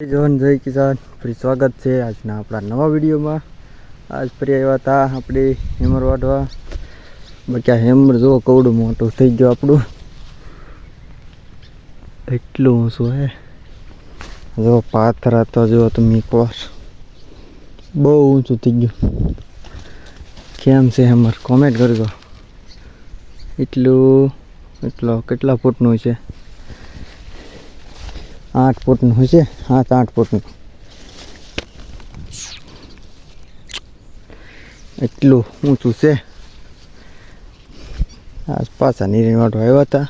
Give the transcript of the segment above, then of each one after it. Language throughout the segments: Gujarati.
જય જવાન જય કિસાન ફરી સ્વાગત છે આજના આપણા નવા વિડીયોમાં। આજ ફરી આવ્યા હતા આપણે હેમર વાઢવા। બાકી આ હેમર જો કવડું મોટું થઈ ગયું આપણું, એટલું ઊંચું હે। જો પાથરા તો જો તમે એકવાર બહુ ઊંચું થઈ ગયું। કેમ છે હેમર કોમેન્ટ કરજો। કેટલા ફૂટનું છે? 8 ફૂટનું હશે, 7-8 ફૂટનું, એટલું ઊંચું છે। આજ પાછા નિરણ વાટવા આવ્યા હતા।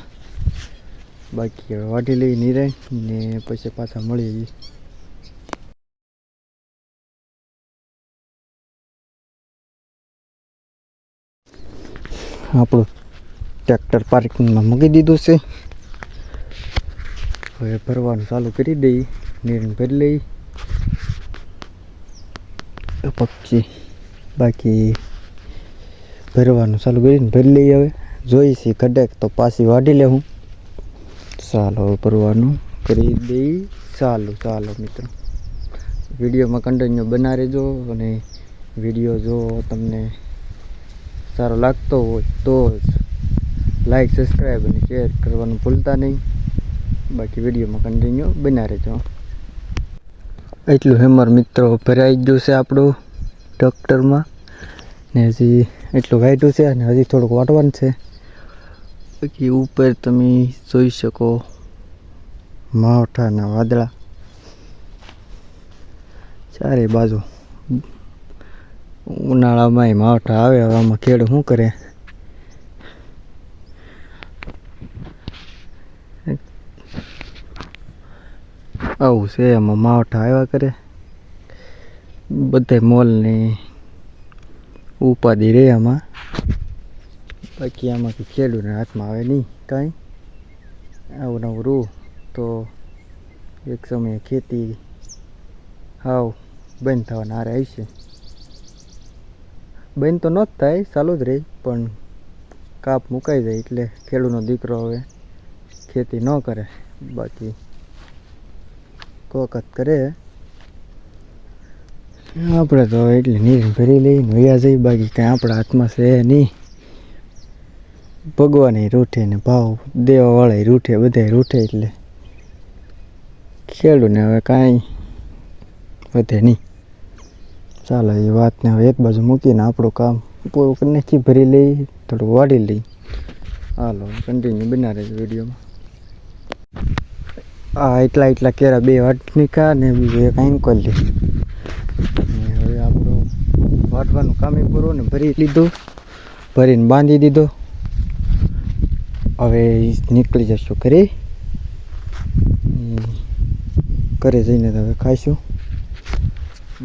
બાકી હવે વાઢી લઈ નિરણ ને પછી પાછા મળી જઈએ। આપણું ટ્રેક્ટર પાર્કિંગમાં મૂકી દીધું છે। હવે ભરવાનું ચાલુ કરી દઈએ, નિરણ ભરી લઈ પક્ષી। બાકી ભરવાનું ચાલુ કરીને ભરી લઈએ। હવે જોઈશી કડક તો પાછી વાઢી લેવું। ચાલો ભરવાનું કરી દઈ। ચાલો મિત્રો, વિડીયોમાં કન્ટિન્યુ બના રહેજો અને વિડીયો જો તમને સારો લાગતો હોય તો લાઈક, સબસ્ક્રાઈબ અને શેર કરવાનું ભૂલતા નહીં। બાકી વિડીયોમાં કન્ટિન્યુ બના રહેજો। એટલું હેમર મિત્રો ભરાઈ ગયું છે આપણું ટ્રેક્ટરમાં ને હજી એટલું વાઢ્યું છે અને હજી થોડુંક વાટવાનું છે। બાકી ઉપર તમે જોઈ શકો માવઠાના વાદળા ચારે બાજુ। ઉનાળામાં માવઠા આવે, હવે આમાં ખેડૂત શું કરે? આવું છે, એમાં માવઠા આવ્યા કરે, બધા મોલની ઉપાધિ રહે આમાં। બાકી આમાંથી ખેડૂતના હાથમાં આવે નહીં કાંઈ। આવું નવું રૂ તો એક સમયે ખેતી હાવ બંધ થવાના હારે આવશે। બંધ તો ન જ થાય, ચાલુ જ રહે, પણ કાપ મુકાઈ જાય એટલે ખેડૂતનો દીકરો હવે ખેતી ન કરે। બાકી કોકત કરે, આપણે તો એટલી નિરણ ભરી લઈને વયા જઈએ। બાકી કાંઈ આપણા હાથમાં છે નહીં। ભગવાન રૂઠે ને ભાવ દેવાવાળા રૂઠે, બધા રૂઠે, એટલે ખેડૂને હવે કાંઈ વધે નહીં। ચાલો એ વાતને હવે એક બાજુ મૂકીને આપણું કામ પૂરું કરી નાખી, ભરી લઈ, થોડુંક વાઢી લઈ। હાલો કન્ટિન્યુ બના રહેજો વિડીયોમાં। એટલા કેરા 2 વાટનીકા ને બીજું એક આંકોલ લે। હવે આપણું વાટવાનું કામ પૂરું ને ભરી લીધું, ભરીને બાંધી દીધો। હવે નીકળી જશું ઘરે જઈને હવે ખાઈશું।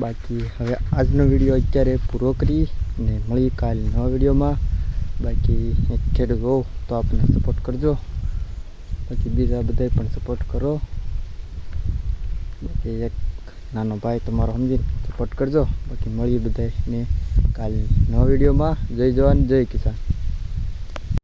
બાકી હવે આજનો વિડીયો અત્યારે પૂરો કરી ને મળી કાલ નવા વિડીયોમાં। બાકી એક ખેડૂત હોવ તો આપણને સપોર્ટ કરજો, બાકી બીજા બધા પણ સપોર્ટ કરો। બાકી એક નાનો ભાઈ તમારો સમજીને સપોર્ટ કરજો। બાકી મળીએ બધાને કાલ નવા વિડીયોમાં। જય જવાન જય કિસાન।